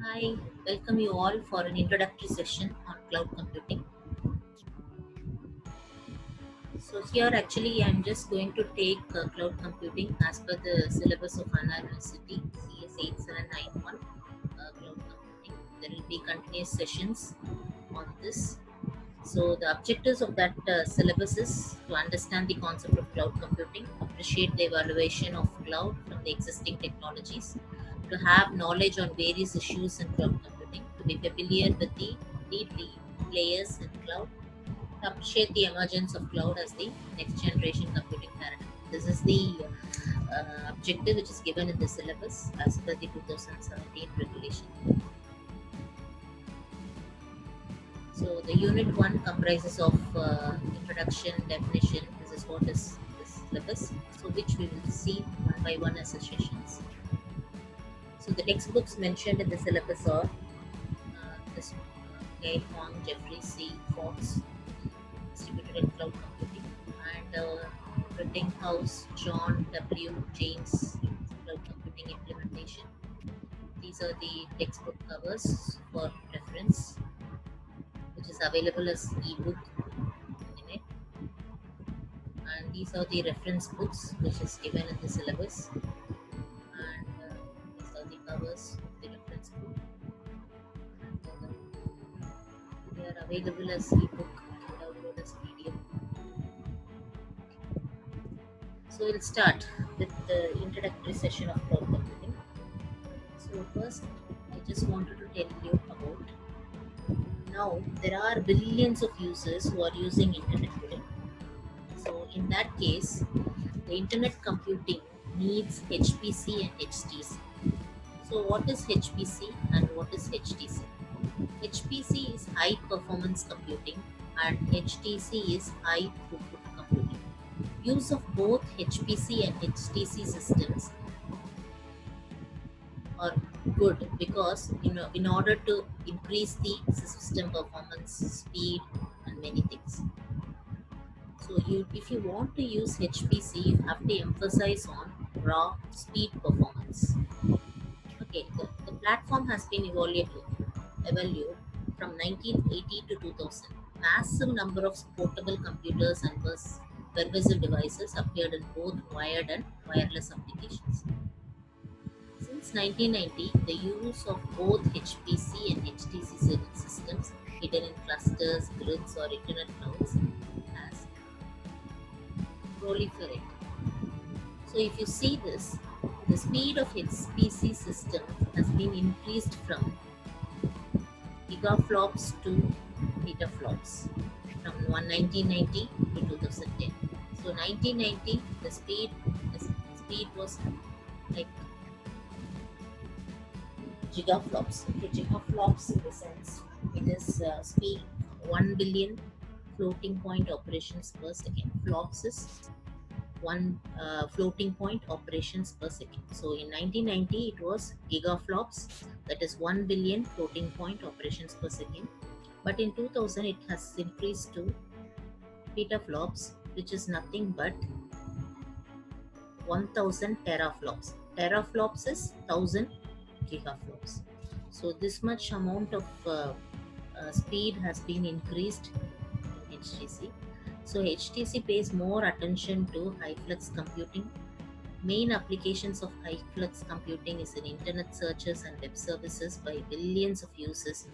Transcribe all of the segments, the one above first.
I welcome you all for an introductory session on cloud computing. So here actually I'm just going to take cloud computing as per the syllabus of Anna University CS8791 cloud computing. There will be continuous sessions on this. So the objectives of that syllabus is to understand the concept of cloud computing, appreciate the evaluation of cloud from the existing technologies, to have knowledge on various issues in cloud computing, to be familiar with the lead players in cloud, to appreciate the emergence of cloud as the next generation computing paradigm. This is the objective which is given in the syllabus as per the 2017 regulation. So the unit 1 comprises of introduction, definition. This is what is this syllabus. So which we will see one by one as sessions. So the textbooks mentioned in the syllabus are this Gail Hong, Jeffrey C. Fox, distributed in cloud computing, and Rittinghouse, John W. James, cloud computing implementation. These are the textbook covers for reference, which is available as ebook in it. And these are the reference books which is given in the syllabus, and these are the covers of the reference book, and they are available as ebook and download as PDF. So we'll start with the introductory session of cloud computing. So first I just wanted to tell you about, now there are billions of users who are using internet today. So in that case, the internet computing needs HPC and HTC. So what is HPC and what is HTC? HPC is high performance computing and HTC is high throughput computing. Use of both HPC and HTC systems are good because in order to increase the system performance, speed, and many things. So if you want to use HPC, you have to emphasize on raw speed performance. Okay, the platform has been evaluated from 1980 to 2000. Massive number of portable computers and pervasive devices appeared in both wired and wireless applications. Since 1990, the use of both HPC and HTC systems hidden in clusters, grids, or internet clouds has proliferated. So if you see this, the speed of HPC system has been increased from gigaflops to petaflops from 1990 to 2010. So 1990, the speed was like gigaflops. Okay, gigaflops in the sense it is speed 1 billion floating point operations per second. Flops is one floating point operations per second. So in 1990 it was gigaflops, that is 1 billion floating point operations per second. But in 2000 it has increased to petaflops, which is nothing but 1000 teraflops. Teraflops is 1000 gigaflops. So this much amount of speed has been increased in HTC. So HTC pays more attention to high flux computing. Main applications of high flux computing is in internet searches and web services by millions of users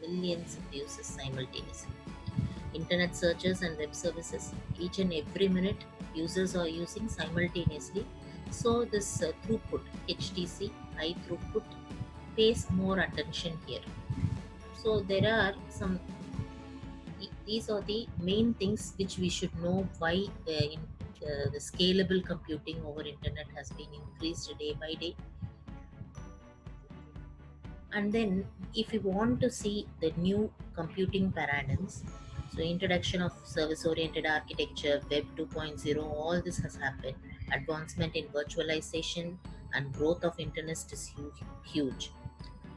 simultaneously. Internet searches and web services, each and every minute users are using simultaneously. So this throughput, HTC, high throughput, pays more attention here. So there are these are the main things which we should know why the scalable computing over internet has been increased day by day. And then if you want to see the new computing paradigms, so introduction of service oriented architecture, web 2.0, all this has happened. Advancement in virtualization and growth of internet is huge.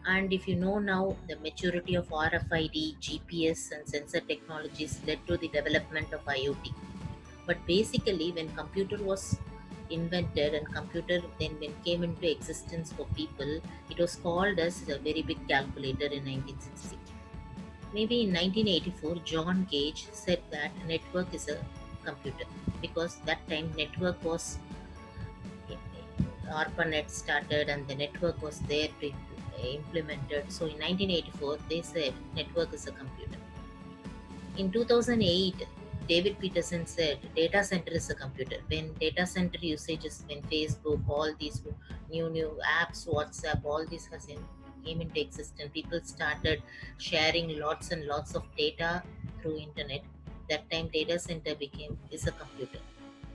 And if you know now, the maturity of RFID, GPS, and sensor technologies led to the development of IoT. But basically, when computer was invented and computer then when came into existence for people, it was called as a very big calculator in 1960. Maybe in 1984, John Gage said that a network is a computer, because that time network was ARPANET started and the network was there to implemented. So in 1984, they said network is a computer. In 2008, David Peterson said data center is a computer. When data center usages, when Facebook, all these new apps, WhatsApp, all this came into existence, people started sharing lots and lots of data through internet. That time data center is a computer.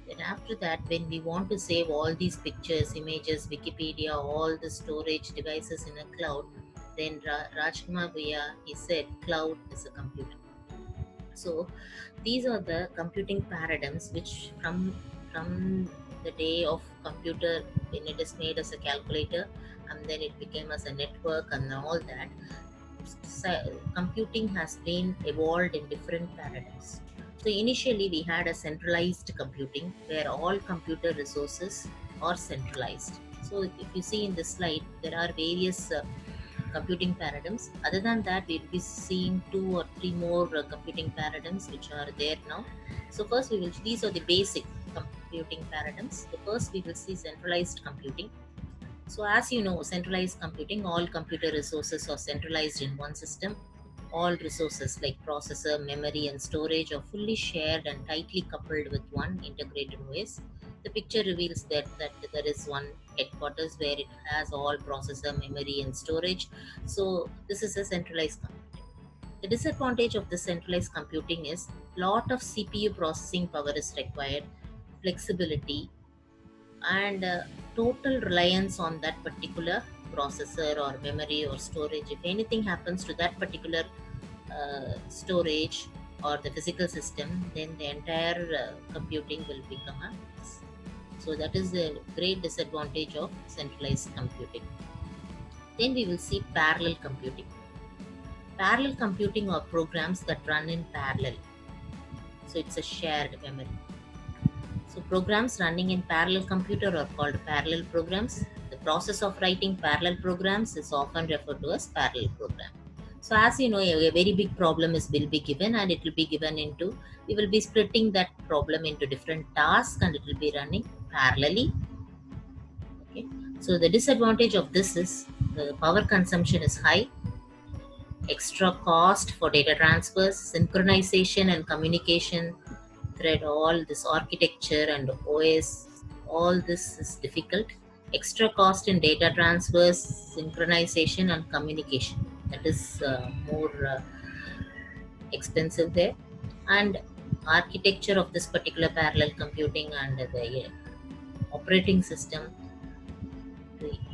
Then after that, when we want to save all these pictures, images, Wikipedia, all the storage devices in a cloud, then Rajkumar Bhuya, he said cloud is a computer. So these are the computing paradigms which from the day of computer, when it is made as a calculator and then it became as a network and all that, computing has been evolved in different paradigms. So initially we had a centralized computing where all computer resources are centralized. So if you see in this slide, there are various computing paradigms. Other than that, we'll be seeing 2 or 3 more computing paradigms which are there now. So first these are the basic computing paradigms. The first we will see centralized computing. So as you know, centralized computing, all computer resources are centralized in one system. All resources like processor, memory, and storage are fully shared and tightly coupled with one integrated OS. The picture reveals that there is one headquarters where it has all processor, memory, and storage. So this is a centralized computing. The disadvantage of the centralized computing is lot of CPU processing power is required, flexibility, and total reliance on that particular processor or memory or storage. If anything happens to that particular storage or the physical system, then the entire computing will become a mess. So that is the great disadvantage of centralized computing. Then we will see parallel computing. Parallel computing are programs that run in parallel. So it's a shared memory. So programs running in parallel computer are called parallel programs. The process of writing parallel programs is often referred to as parallel program. So as you know, a very big problem will be given, and it will be given into, we will be splitting that problem into different tasks and it will be running parallelly. Okay. So the disadvantage of this is the power consumption is high, extra cost for data transfers, synchronization and communication thread, all this architecture and OS, all this is difficult. Extra cost in data transfers, synchronization and communication. That is more expensive there. And architecture of this particular parallel computing and the operating system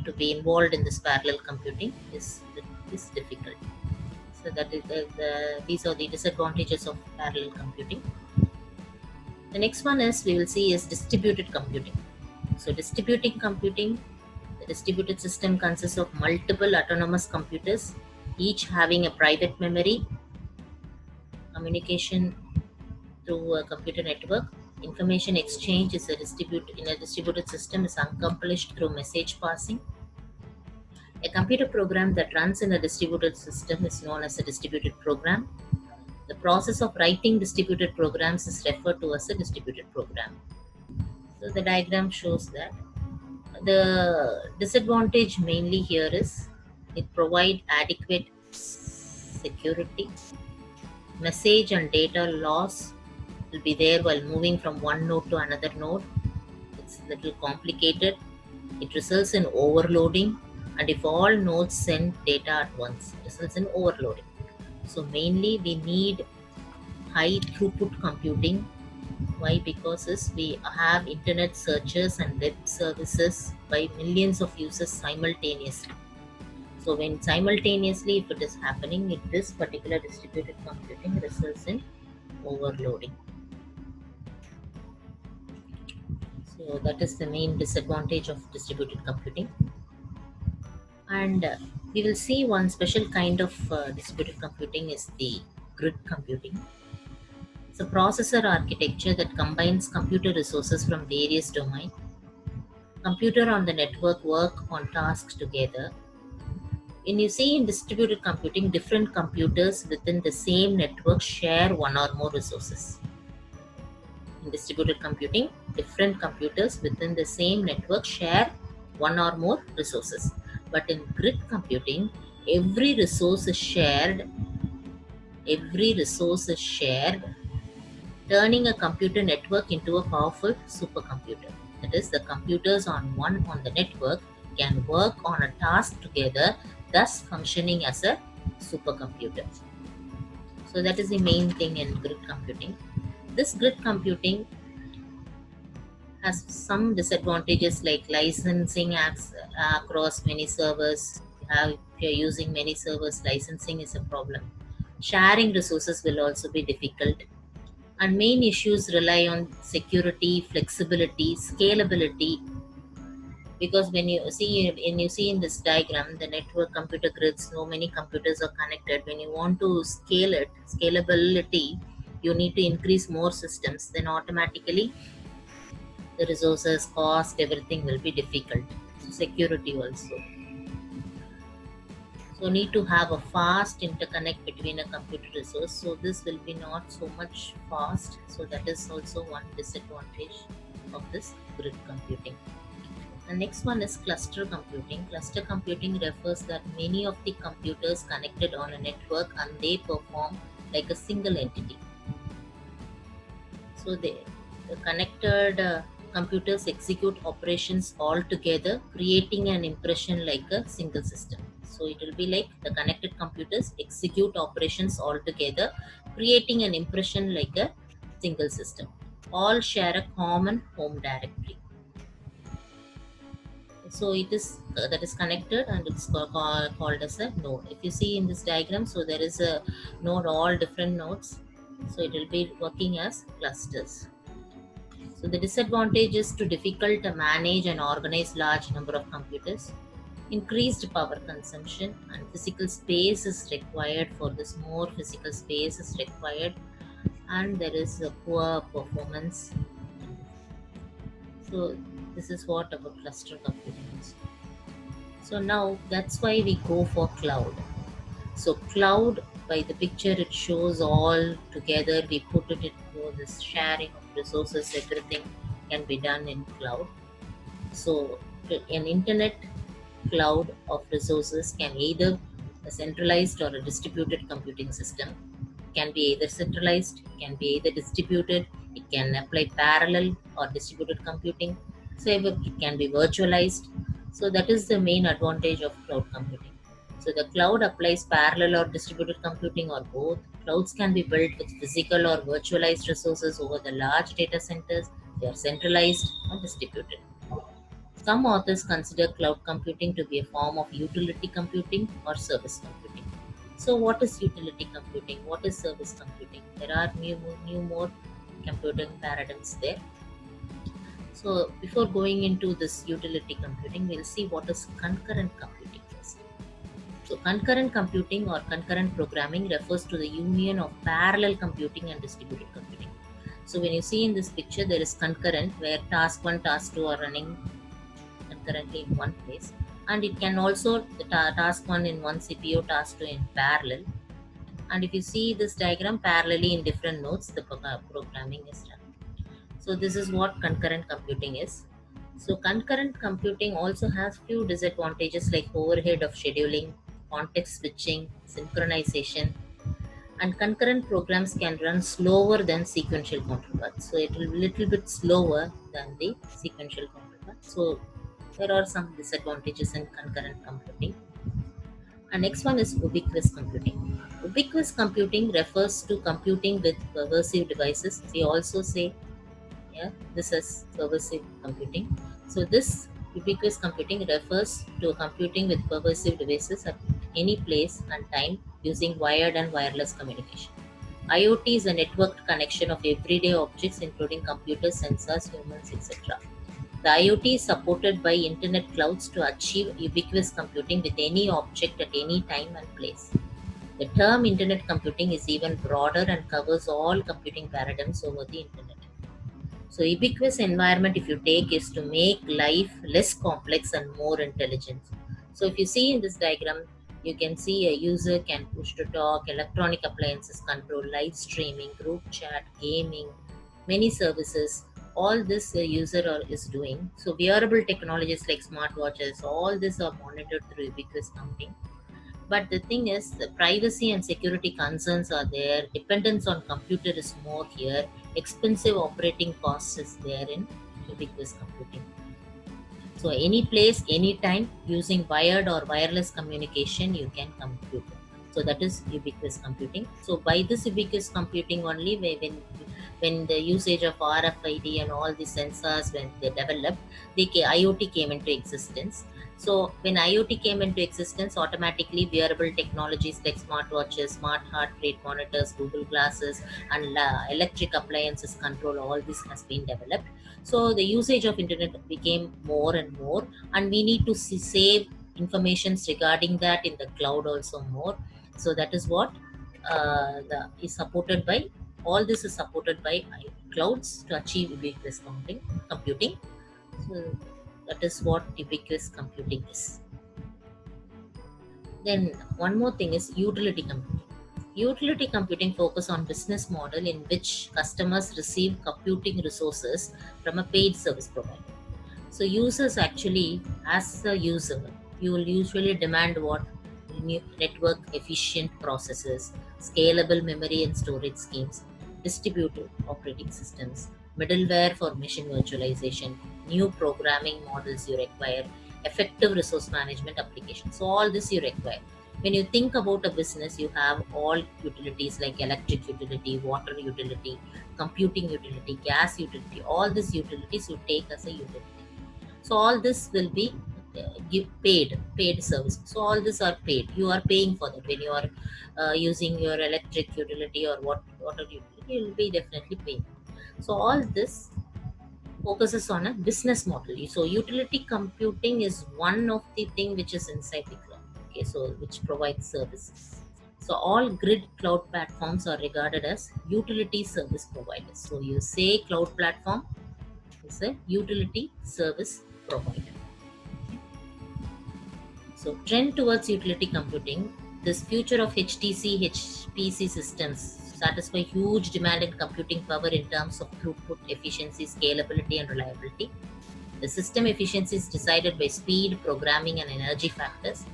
to be involved in this parallel computing is difficult. So that is these are the disadvantages of parallel computing. The next one is we will see is distributed computing. So distributed computing, the distributed system consists of multiple autonomous computers, each having a private memory, communication through a computer network. Information exchange is in a distributed system is accomplished through message passing. A computer program that runs in a distributed system is known as a distributed program. The process of writing distributed programs is referred to as a distributed program. So the diagram shows that the disadvantage mainly here is it provides adequate security. Message and data loss will be there while moving from one node to another node. It's a little complicated. It results in overloading, and if all nodes send data at once, it results in overloading. So mainly we need high throughput computing. Why? Because we have internet searches and web services by millions of users simultaneously. So when simultaneously if it is happening, this particular distributed computing results in overloading. So that is the main disadvantage of distributed computing. And we will see one special kind of distributed computing is the grid computing. It's a processor architecture that combines computer resources from various domains. computer on the network work on tasks together. When you see in distributed computing, different computers within the same network share one or more resources. In distributed computing, different computers within the same network share one or more resources. But in grid computing, every resource is shared, every resource is shared, turning a computer network into a powerful supercomputer. That is, the computers on the network can work on a task together, thus functioning as a supercomputer. So that is the main thing in grid computing. This grid computing has some disadvantages like licensing across many servers. If you're using many servers, licensing is a problem. Sharing resources will also be difficult. And main issues rely on security, flexibility, scalability. Because when you see in this diagram, the network computer grids, so many computers are connected. When you want to scale it, scalability, you need to increase more systems. Then automatically the resources, cost, everything will be difficult. So security also. So need to have a fast interconnect between a computer resource. So this will be not so much fast. So that is also one disadvantage of this grid computing. The next one is cluster computing. Cluster computing refers that many of the computers connected on a network and they perform like a single entity. So the connected computers execute operations all together, creating an impression like a single system. So it will be like the connected computers execute operations all together, creating an impression like a single system. All share a common home directory. So it is that is connected and it's called as a node. If you see in this diagram, so there is a node, all different nodes. So it will be working as clusters. So the disadvantage is too difficult to manage and organize large number of computers. Increased power consumption and physical space is required for this. More physical space is required, and there is a poor performance. So this is what our cluster computing is. So now that's why we go for cloud. So cloud, by the picture it shows all together, we put it into this sharing of resources, everything can be done in cloud. So an internet cloud of resources can either a centralized or a distributed computing system. Can be either centralized, can be either distributed, it can apply parallel or distributed computing. So it can be virtualized. So that is the main advantage of cloud computing. So the cloud applies parallel or distributed computing or both. Clouds can be built with physical or virtualized resources over the large data centers. They are centralized or distributed. Some authors consider cloud computing to be a form of utility computing or service computing. So what is utility computing? What is service computing? There are more computing paradigms there. So before going into this utility computing, we'll see what is concurrent computing first. So concurrent computing or concurrent programming refers to the union of parallel computing and distributed computing. So when you see in this picture, there is concurrent where task 1, task 2 are running concurrently in one place, and it can also the task 1 in one CPU, task 2 in parallel. And if you see this diagram, parallelly in different nodes the programming is done. So this is what concurrent computing is. So concurrent computing also has few disadvantages like overhead of scheduling, context switching, synchronization, and concurrent programs can run slower than sequential counterparts. So it will be little bit slower than the sequential counterpart. So there are some disadvantages in concurrent computing. And next one is ubiquitous computing. Ubiquitous computing refers to computing with pervasive devices. We also say, yeah, this is pervasive computing. So this ubiquitous computing refers to computing with pervasive devices at any place and time using wired and wireless communication. IoT is a networked connection of everyday objects including computers, sensors, humans, etc. The IoT is supported by internet clouds to achieve ubiquitous computing with any object at any time and place. The term internet computing is even broader and covers all computing paradigms over the internet. So ubiquitous environment, if you take, is to make life less complex and more intelligent. So if you see in this diagram, you can see a user can push to talk, electronic appliances control live streaming, group chat, gaming, many services. All this user is doing. So wearable technologies like smartwatches, all this are monitored through ubiquitous computing. But the thing is, the privacy and security concerns are there. Dependence on computer is more here. Expensive operating costs is there in ubiquitous computing. So any place, anytime, using wired or wireless communication, you can compute. So that is ubiquitous computing. So by this ubiquitous computing only, when the usage of RFID and all the sensors, when they developed, IoT came into existence. So when IoT came into existence, automatically wearable technologies like smartwatches, smart heart rate monitors, Google glasses, and electric appliances control, all this has been developed. So the usage of internet became more and more, and we need to save informations regarding that in the cloud also more. So that is what is supported by, all this is supported by clouds to achieve ubiquitous computing. So that is what ubiquitous computing is. Then one more thing is utility computing. Utility computing focus on business model in which customers receive computing resources from a paid service provider. So users actually, as a user, you will usually demand what? Network efficient processes, scalable memory and storage schemes, distributed operating systems, middleware for machine virtualization, new programming models you require, effective resource management applications. So all this you require. When you think about a business, you have all utilities like electric utility, water utility, computing utility, gas utility. All these utilities you take as a utility. So all this will be paid service. So all these are paid. You are paying for that when you are using your electric utility or water utility. You will be definitely paying. So all this focuses on a business model. So utility computing is one of the thing which is inside the cloud. Okay, so which provides services. So all grid cloud platforms are regarded as utility service providers. So you say cloud platform is a utility service provider. So trend towards utility computing. This future of HTC, HPC systems satisfy huge demand in computing power in terms of throughput, efficiency, scalability, and reliability. The system efficiency is decided by speed, programming, and energy factors.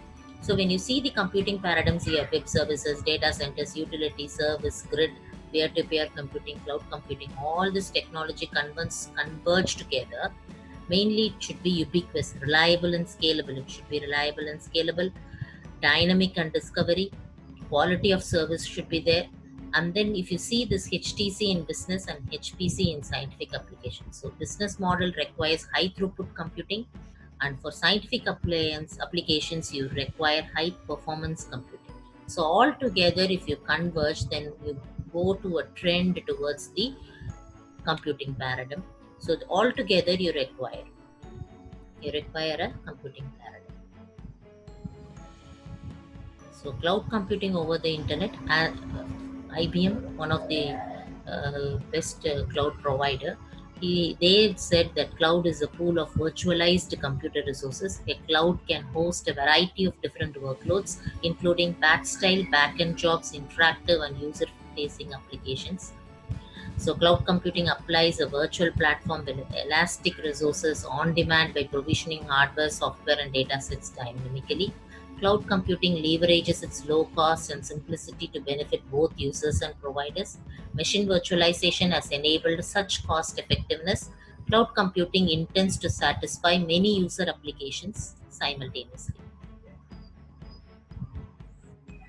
So when you see the computing paradigms here, web services, data centers, utility service, grid, peer-to-peer computing, cloud computing, all this technology converge together. Mainly it should be ubiquitous, reliable and scalable. It should be reliable and scalable, dynamic and discovery, quality of service should be there. And then if you see this HTC in business and HPC in scientific applications. So business model requires high throughput computing, and for scientific applications you require high performance computing. So all together, if you converge, then you go to a trend towards the computing paradigm. So all together you require a computing paradigm. So cloud computing over the internet, IBM, one of the best cloud provider, they said that cloud is a pool of virtualized computer resources. A cloud can host a variety of different workloads, including batch style, backend jobs, interactive and user-facing applications. So cloud computing applies a virtual platform with elastic resources on demand by provisioning hardware, software, and data sets dynamically. Cloud computing leverages its low cost and simplicity to benefit both users and providers. Machine virtualization has enabled such cost effectiveness. Cloud computing intends to satisfy many user applications simultaneously.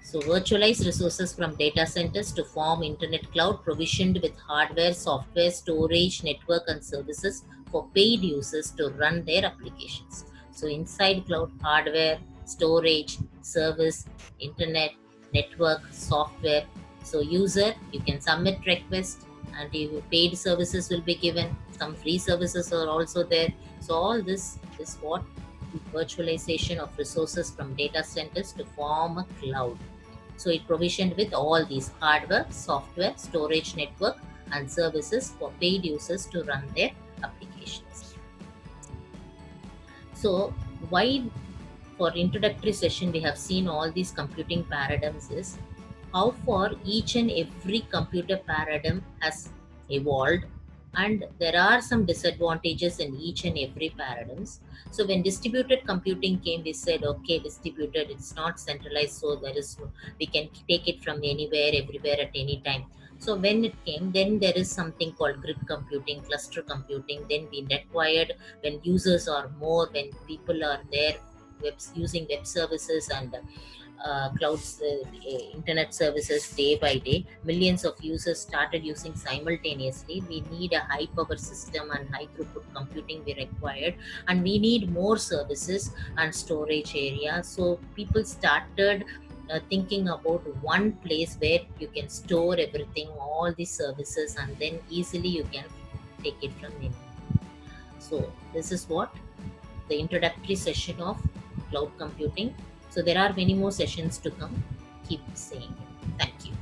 So virtualize resources from data centers to form internet cloud provisioned with hardware, software, storage, network, and services for paid users to run their applications. So inside cloud, hardware, storage, service, internet, network, software. So user, you can submit request and you paid services will be given. Some free services are also there. So all this is what virtualization of resources from data centers to form a cloud. So it provisioned with all these hardware, software, storage network, and services for paid users to run their applications. So why for introductory session we have seen all these computing paradigms is how far each and every computer paradigm has evolved, and there are some disadvantages in each and every paradigms. So when distributed computing came, we said okay, distributed, it's not centralized, so there is we can take it from anywhere, everywhere, at any time. So when it came, then there is something called grid computing, cluster computing. Then we required when users are more, when people are there, using web services and clouds, internet services day by day, millions of users started using simultaneously. We need a high power system and high throughput computing we required, and we need more services and storage area. So people started thinking about one place where you can store everything, all these services, and then easily you can take it from there. So this is what the introductory session of cloud computing. So there are many more sessions to come. Keep saying it. Thank you.